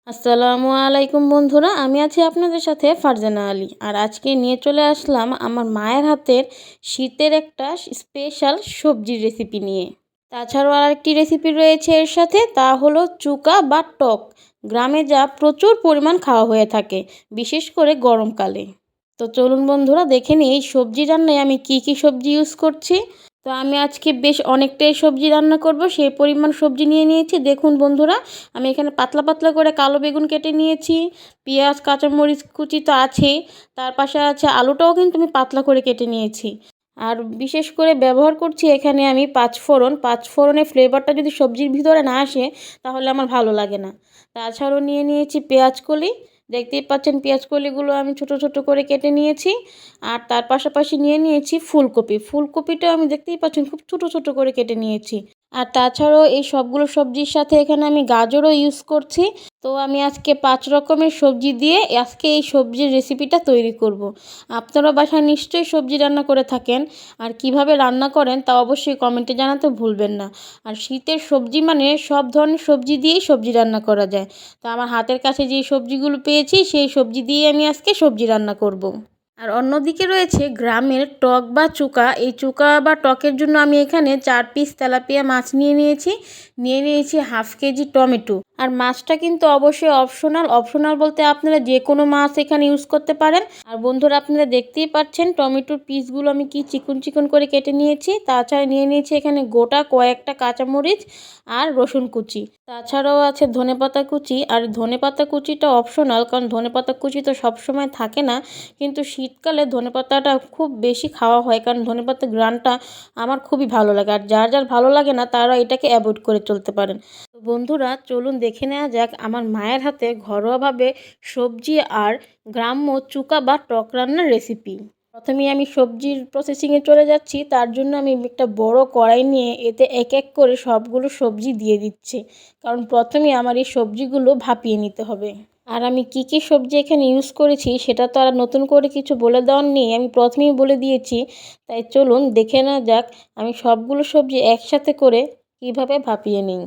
আসসালামু আলাইকুম বন্ধুরা, আমি আছি আপনাদের সাথে ফারজানা আলী। আর আজকে নিয়ে চলে আসলাম আমার মায়ের হাতের শীতের একটা স্পেশাল সবজির রেসিপি নিয়ে। তাছাড়াও আরেকটি রেসিপি রয়েছে এর সাথে, তা হলো চুকা বা টক। গ্রামে যা প্রচুর পরিমাণ খাওয়া হয়ে থাকে, বিশেষ করে গরমকালে। তো চলুন বন্ধুরা দেখে নিই এই সবজি রান্নায় আমি কি কি সবজি ইউজ করছি। তো আমি আজকে বেশ অনেকটাই সবজি রান্না করব, সেই পরিমাণ সবজি নিয়ে নিয়েছি। দেখুন বন্ধুরা, আমি এখানে পাতলা পাতলা করে কালো বেগুন কেটে নিয়েছি, পেঁয়াজ কাঁচামরিচ কুচি তো আছেই, তার পাশে আছে আলুটাও কিন্তু আমি পাতলা করে কেটে নিয়েছি। আর বিশেষ করে ব্যবহার করছি এখানে আমি পাঁচফোড়ন। পাঁচফোড়নের ফ্লেভারটা যদি সবজির ভিতরে না আসে তাহলে আমার ভালো লাগে না। তাছাড়াও নিয়ে নিয়েছি পেঁয়াজ কলি। দেখতেই পাচ্ছেন পেঁয়াজ কলিগুলো আমি ছোট ছোট করে কেটে নিয়েছি। আর তার পাশাপাশি নিয়ে নিয়েছি ফুলকপি। ফুলকপিটাও আমি দেখতেই পাচ্ছেন খুব ছোট ছোট করে কেটে নিয়েছি। আর তাছাড়াও এই সবগুলো সবজির সাথে এখানে আমি গাজরও ইউজ করছি। তো আমি আজকে 5 রকমের সবজি দিয়ে আজকে এই সবজির রেসিপিটা তৈরি করব। আপনারা বাসায় নিশ্চয়ই সবজি রান্না করে থাকেন, আর কিভাবে রান্না করেন তা অবশ্যই কমেন্টে জানাতে ভুলবেন না। আর শীতের সবজি মানে সব ধরনের সবজি দিয়েই সবজি রান্না করা যায়। তো আমার হাতের কাছে যে সবজিগুলো পেয়েছি সেই সবজি দিয়ে আমি আজকে সবজি রান্না করব। আর অন্যদিকে রয়েছে গ্রামের টক বা চুকা। এই চুকা বা টকের জন্য আমি এখানে 4 পিস তেলাপিয়া মাছ নিয়ে নিয়েছি হাফ কেজি টমেটো। আর মাছটা কিন্তু অবশ্যই অপশনাল বলতে আপনারা যে কোনো মাছ এখানে ইউজ করতে পারেন। আর বন্ধুরা আপনারা দেখতেই পাচ্ছেন টমেটোর পিসগুলো আমি কি চিকন চিকন করে কেটে নিয়েছি। তাছাড়া নিয়ে নিয়েছি এখানে গোটা কয়েকটা কাঁচামরিচ আর রসুন কুচি। তাছাড়াও আছে ধনেপাতা কুচি। আর ধনেপাতা কুচিটা অপশনাল, কারণ ধনেপাতা কুচি তো সবসময় থাকে না, কিন্তু শীতকালে ধনেপাতাটা খুব বেশি খাওয়া হয়, কারণ ধনেপাতার ঘ্রাণটা আমার খুবই ভালো লাগে। আর যার যার ভালো লাগে না তারা এটাকে অ্যাভয়েড করে চলতে পারেন। তো বন্ধুরা চলুন দেখে নেওয়া যাক আমার মায়ের হাতে ঘরোয়াভাবে সবজি আর গ্রাম্য চুকা বা টক রান্নার রেসিপি। প্রথমেই আমি সবজির প্রসেসিংয়ে চলে যাচ্ছি। তার জন্য আমি একটা বড় কড়াই নিয়ে এতে এক এক করে সবগুলো সবজি দিয়ে দিচ্ছি, কারণ প্রথমে আমার এই সবজিগুলো ভাপিয়ে নিতে হবে। আর আমি কি কি সবজি এখানে ইউজ করেছি সেটা তো আর নতুন করে কিছু বলে দেওয়ার নেই, আমি প্রথমেই বলে দিয়েছি। তাই চলুন দেখে নেওয়া যাক আমি সবগুলো সবজি একসাথে করে কিভাবে ভাপিয়ে নিই।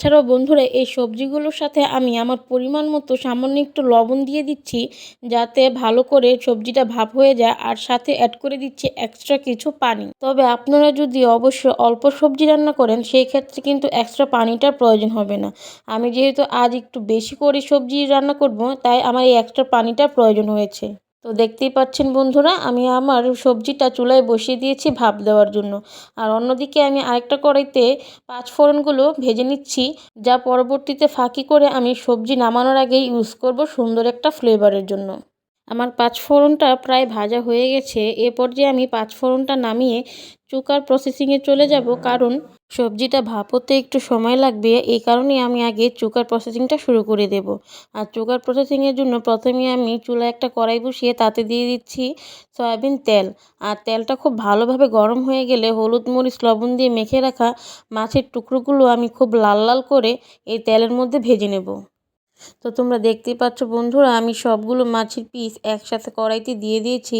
তাছাড়াও বন্ধুরা এই সবজিগুলোর সাথে আমি আমার পরিমাণ মতো সামান্য একটু লবণ দিয়ে দিচ্ছি, যাতে ভালো করে সবজিটা ভাপ হয়ে যায়। আর সাথে অ্যাড করে দিচ্ছি এক্সট্রা কিছু পানি। তবে আপনারা যদি অবশ্যই অল্প সবজি রান্না করেন সেই ক্ষেত্রে কিন্তু এক্সট্রা পানিটার প্রয়োজন হবে না। আমি যেহেতু আজ একটু বেশি করে সবজি রান্না করব, তাই আমার এই এক্সট্রা পানিটার প্রয়োজন হয়েছে। তো দেখতেই পাচ্ছেন বন্ধুরা, আমি আমার সবজিটা চুলায় বসিয়ে দিয়েছি ভাপ দেওয়ার জন্য। আর অন্যদিকে আমি আরেকটা কড়াইতে পাঁচফোড়নগুলো ভেজে নিচ্ছি, যা পরবর্তীতে ফাঁকি করে আমি সবজি নামানোর আগে ইউজ করব সুন্দর একটা ফ্লেভারের জন্য। আমার পাঁচফোড়নটা প্রায় ভাজা হয়ে গেছে। এ পর্যায়ে আমি পাঁচফোড়নটা নামিয়ে চুকার প্রসেসিংয়ে চলে যাব, কারণ সবজিটা ভাপতে একটু সময় লাগবে। এই কারণেই আমি আগে চুকার প্রসেসিংটা শুরু করে দেব। আর চুকার প্রসেসিংয়ের জন্য প্রথমে আমি চুলায় একটা কড়াই বসিয়ে তাতে দিয়ে দিচ্ছি সয়াবিন তেল। আর তেলটা খুব ভালোভাবে গরম হয়ে গেলে হলুদ মরিচ লবণ দিয়ে মেখে রাখা মাছের টুকরোগুলো আমি খুব লাল লাল করে এই তেলের মধ্যে ভেজে নেব। তো তোমরা দেখতেই পাচ্ছ বন্ধুরা, আমি সবগুলো মাছের পিস একসাথে কড়াইতে দিয়ে দিয়েছি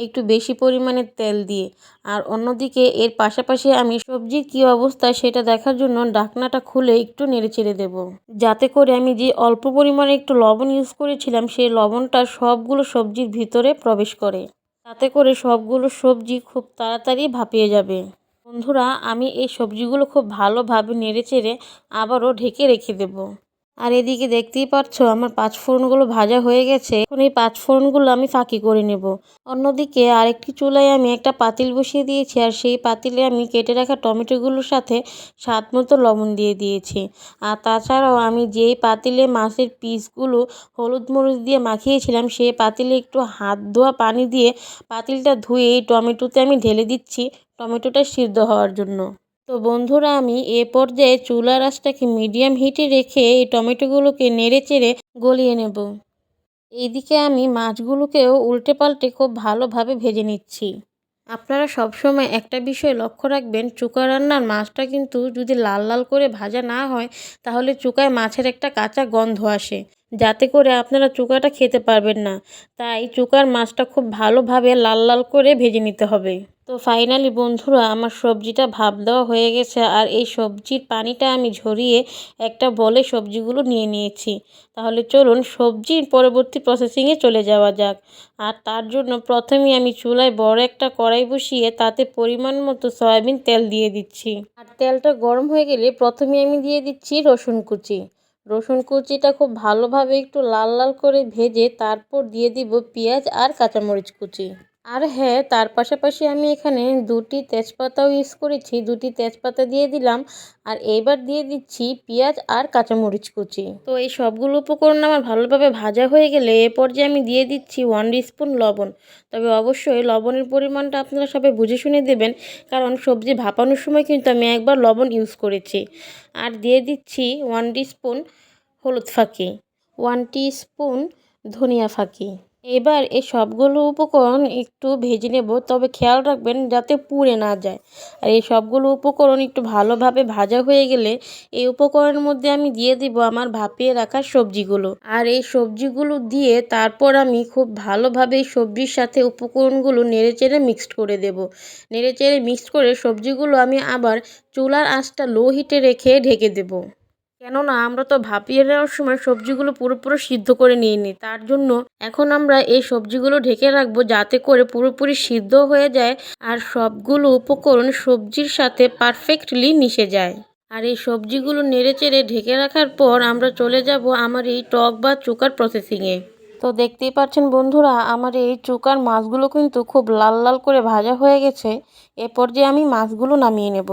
একটু বেশি পরিমাণে তেল দিয়ে। আর অন্যদিকে এর পাশাপাশি আমি সবজির কী অবস্থা সেটা দেখার জন্য ঢাকনাটা খুলে একটু নেড়েচেড়ে দেব, যাতে করে আমি যে অল্প পরিমাণে একটু লবণ ইউজ করেছিলাম সেই লবণটা সবগুলো সবজির ভিতরে প্রবেশ করে। তাতে করে সবগুলো সবজি খুব তাড়াতাড়ি ভাপিয়ে যাবে। বন্ধুরা আমি এই সবজিগুলো খুব ভালোভাবে নেড়েচেড়ে আবারও ঢেকে রেখে দেব। আর এদিকে দেখতেই পাচ্ছো আমার পাঁচফোড়নগুলো ভাজা হয়ে গেছে। এখন এই পাঁচফোড়নগুলো আমি ফাঁকি করে নেব। অন্যদিকে আরেকটি চুলায় আমি একটা পাতিল বসিয়ে দিয়েছি, আর সেই পাতিলে আমি কেটে রাখা টমেটোগুলোর সাথে স্বাদ মতো লবণ দিয়ে দিয়েছি। আর তাছাড়াও আমি যেই পাতিলে মাছের পিসগুলো হলুদ মরিচ দিয়ে মাখিয়েছিলাম সেই পাতিলে একটু হাত ধোয়া পানি দিয়ে পাতিলটা ধুয়ে এই টমেটোতে আমি ঢেলে দিচ্ছি টমেটোটা সিদ্ধ হওয়ার জন্য। তো বন্ধুরা আমি এ পর্যায়ে চুলার আঁচটাকে মিডিয়াম হিটে রেখে এই টমেটোগুলোকে নেড়েচেড়ে গলিয়ে নেব। এইদিকে আমি মাছগুলোকেও উল্টে পাল্টে খুব ভালোভাবে ভেজে নিচ্ছি। আপনারা সবসময় একটা বিষয় লক্ষ্য রাখবেন, চুকা রান্নার মাছটা কিন্তু যদি লাল লাল করে ভাজা না হয় তাহলে চুকায় মাছের একটা কাঁচা গন্ধ আসে, যাতে করে আপনারা চুকাটা খেতে পারবেন না। তাই চুকার মাছটা খুব ভালোভাবে লাল লাল করে ভেজে নিতে হবে। তো ফাইনালি বন্ধুরা আমার সবজিটা ভাপ দেওয়া হয়ে গেছে, আর এই সবজির পানিটা আমি ঝরিয়ে একটা বলে সবজিগুলো নিয়ে নিয়েছি। তাহলে চলুন সবজির পরবর্তী প্রসেসিংয়ে চলে যাওয়া যাক। আর তার জন্য প্রথমেই আমি চুলায় বড় একটা কড়াই বসিয়ে তাতে পরিমাণ মতো সয়াবিন তেল দিয়ে দিচ্ছি। আর তেলটা গরম হয়ে গেলে প্রথমে আমি দিয়ে দিচ্ছি রসুন কুচি। রসুন কুচিটা খুব ভালোভাবে একটু লাল লাল করে ভেজে তারপর দিয়ে দিব পেঁয়াজ আর কাঁচামরিচ কুচি। আর হ্যাঁ, তার পাশাপাশি আমি এখানে 2টি তেজপাতাও ইউজ করেছি, 2টি তেজপাতা দিয়ে দিলাম। আর এইবার দিয়ে দিচ্ছি পেঁয়াজ আর কাঁচামরিচ কুচি। তো এই সবগুলো উপকরণ আমার ভালোভাবে ভাজা হয়ে গেলে এ পর্যায়ে আমি দিয়ে দিচ্ছি 1 স্পুন লবণ। তবে অবশ্যই লবণের পরিমাণটা আপনারা সবাই বুঝে শুনে দেবেন, কারণ সবজি ভাপানোর সময় কিন্তু আমি একবার লবণ ইউজ করেছি। আর দিয়ে দিচ্ছি 1 স্পুন হলুদ ফাঁকি, 1 স্পুন ধনিয়া ফাঁকি। এবার এই সবগুলো উপকরণ একটু ভেজে নেব, তবে খেয়াল রাখবেন যাতে পুড়ে না যায়। আর এই সবগুলো উপকরণ একটু ভালোভাবে ভাজা হয়ে গেলে এই উপকরণের মধ্যে আমি দিয়ে দিব আমার ভাপিয়ে রাখা সবজিগুলো। আর এই সবজিগুলো দিয়ে তারপর আমি খুব ভালোভাবে এই সবজির সাথে উপকরণগুলো নেড়েচেড়ে মিক্সড করে দেব। নেড়েচেড়ে মিক্সড করে সবজিগুলো আমি আবার চুলার আঁচটা লো হিটে রেখে ঢেকে দেব। কেননা আমরা তো ভাপিয়ে নেওয়ার সময় সবজিগুলো পুরোপুরি সিদ্ধ করে নিয়ে নিই, তার জন্য এখন আমরা এই সবজিগুলো ঢেকে রাখবো যাতে করে পুরোপুরি সিদ্ধ হয়ে যায় আর সবগুলো উপকরণ সবজির সাথে পারফেক্টলি মিশে যায়। আর এই সবজিগুলো নেড়েচেড়ে ঢেকে রাখার পর আমরা চলে যাব আমার এই টক বা চুকার প্রসেসিংয়ে। তো দেখতেই পাচ্ছেন বন্ধুরা আমার এই চুকার মাছগুলো কিন্তু খুব লাল লাল করে ভাজা হয়ে গেছে। এরপর যে আমি মাছগুলো নামিয়ে নেব।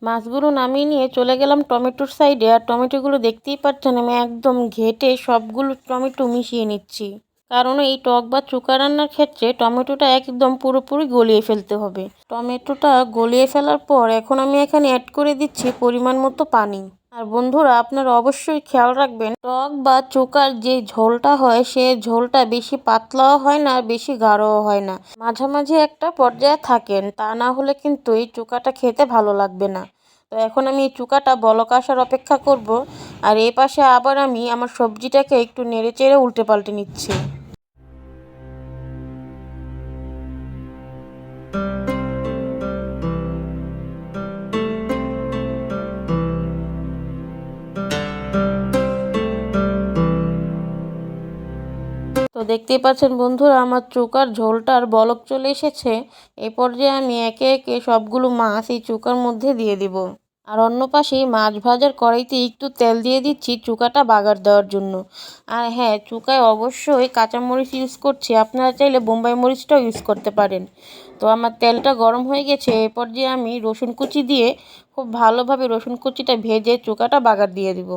মাছগুলো নামিয়ে নিয়ে চলে গেলাম টমেটোর সাইডে। আর টমেটোগুলো দেখতেই পাচ্ছেন আমি একদম ঘেটে সবগুলো টমেটো মিশিয়ে নিচ্ছি, কারণ এই টক বা চুকা রান্নার ক্ষেত্রে টমেটোটা একদম পুরোপুরি গলিয়ে ফেলতে হবে। টমেটোটা গলিয়ে ফেলার পর এখন আমি এখানে অ্যাড করে দিচ্ছি পরিমাণ মতো পানি। আর বন্ধুরা আপনারা অবশ্যই খেয়াল রাখবেন, টক বা চোকার যে ঝোলটা হয় সে ঝোলটা বেশি পাতলাও হয় না আর বেশি গাঢ়ও হয় না, মাঝামাঝি একটা পর্যায়ে থাকেন, তা না হলে কিন্তু এই চোকাটা খেতে ভালো লাগবে না। তো এখন আমি এই চুকাটা বলক আসার অপেক্ষা করব। আর এই পাশে আবার আমি আমার সবজিটাকে একটু নেড়েচেড়ে উল্টে পাল্টে নিচ্ছি। তো দেখতেই পাচ্ছেন বন্ধুরা আমার চুকার ঝোলটার বলক চলে এসেছে। এই পর্যায়ে আমি একে একে সবগুলো মাছ এই চুকার মধ্যে দিয়ে দিব। আর অন্য পাশে মাছ ভাজার কড়াইতে একটু তেল দিয়ে দিচ্ছি চুকাটা বাগার দেওয়ার জন্য। আর হ্যাঁ, চুকায় অবশ্যই কাঁচামরিচ ইউজ করছি, আপনারা চাইলে বোম্বাই মরিচটাও ইউজ করতে পারেন। তো আমার তেলটা গরম হয়ে গেছে, এই পর্যায়ে আমি রসুন কুচি দিয়ে খুব ভালোভাবে রসুন কুচিটা ভেজে চুকাটা বাগার দিয়ে দিব।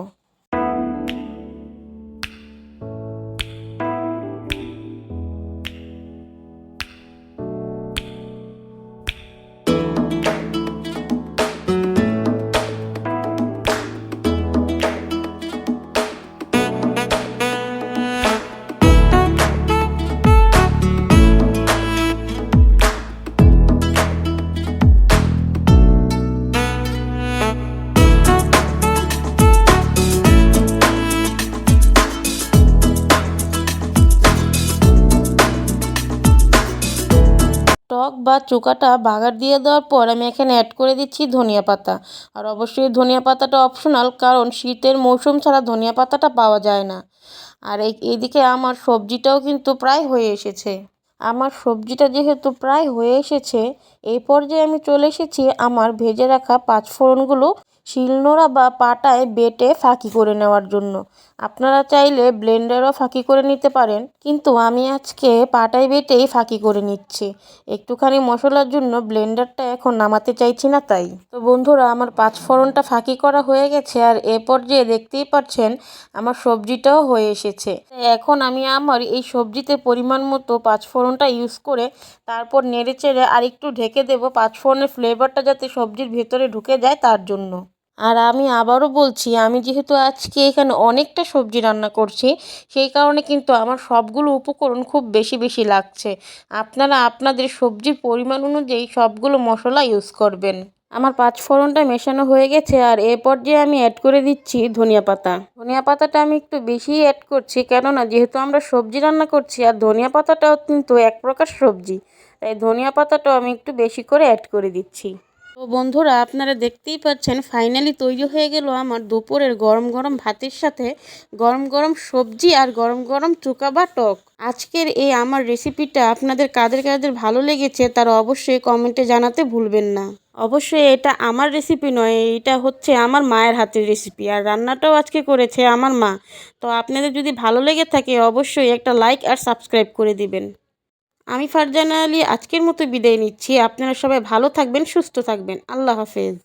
টক বা চোকাটা বাগার দিয়ে দেওয়ার পর আমি এখানে অ্যাড করে দিচ্ছি ধনিয়া পাতা। আর অবশ্যই ধনিয়া পাতাটা অপশনাল, কারণ শীতের মৌসুম ছাড়া ধনিয়া পাতাটা পাওয়া যায় না। আর এইদিকে আমার সবজিটাও কিন্তু প্রায় হয়ে এসেছে। আমার সবজিটা যেহেতু প্রায় হয়ে এসেছে, এই পর্যায়ে আমি চলে এসেছি আমার ভেজে রাখা পাঁচফোড়নগুলো শিলনোড়া বা পাটায় বেটে ফাঁকি করে নেওয়ার জন্য। আপনারা চাইলে ব্লেন্ডারও ফাঁকি করে নিতে পারেন, কিন্তু আমি আজকে পাটায় বেটেই ফাঁকি করে নিচ্ছি। একটুখানি মশলার জন্য ব্লেন্ডারটা এখন নামাতে চাইছি না তাই। তো বন্ধুরা আমার পাঁচফোড়নটা ফাঁকি করা হয়ে গেছে, আর এ পর্যায়ে দেখতেই পাচ্ছেন আমার সবজিটাও হয়ে এসেছে। এখন আমি আমার এই সবজিতে পরিমাণ মতো পাঁচফোড়নটা ইউজ করে তারপর নেড়েচেড়ে আর একটু ঢেকে ঢেকে দেবো পাঁচফোড়নের ফ্লেভারটা যাতে সবজির ভেতরে ঢুকে যায় তার জন্য। আর আমি আবারও বলছি, আমি যেহেতু আজকে এখানে অনেকটা সবজি রান্না করছি, সেই কারণে কিন্তু আমার সবগুলো উপকরণ খুব বেশি বেশি লাগছে। আপনারা আপনাদের সবজির পরিমাণ অনুযায়ী সবগুলো মশলা ইউজ করবেন। আমার পাঁচফোড়নটা মেশানো হয়ে গেছে, আর এ পর্যায়ে আমি অ্যাড করে দিচ্ছি ধনিয়া পাতা। ধনিয়া পাতাটা আমি একটু বেশিই অ্যাড করছি, কেননা যেহেতু আমরা সবজি রান্না করছি আর ধনিয়া পাতাটাও কিন্তু এক প্রকার সবজি, তাই ধনিয়া পাতাটাও আমি একটু বেশি করে অ্যাড করে দিচ্ছি। তো বন্ধুরা, আপনারা দেখতেই পাচ্ছেন ফাইনালি তৈরি হয়ে গেল আমার দুপুরের গরম গরম ভাতের সাথে গরম গরম সবজি আর গরম গরম চোখা বা টক। আজকের এই আমার রেসিপিটা আপনাদের কাদের কাদের ভালো লেগেছে তারা অবশ্যই কমেন্টে জানাতে ভুলবেন না। অবশ্যই এটা আমার রেসিপি নয়, এটা হচ্ছে আমার মায়ের হাতের রেসিপি, আর রান্নাটাও আজকে করেছে আমার মা। তো আপনাদের যদি ভালো লেগে থাকে অবশ্যই একটা লাইক আর সাবস্ক্রাইব করে দিবেন। আমি ফারজানা আলী আজকের মতো বিদায় নিচ্ছি। আপনারা সবাই ভালো থাকবেন, সুস্থ থাকবেন। আল্লাহ হাফেজ।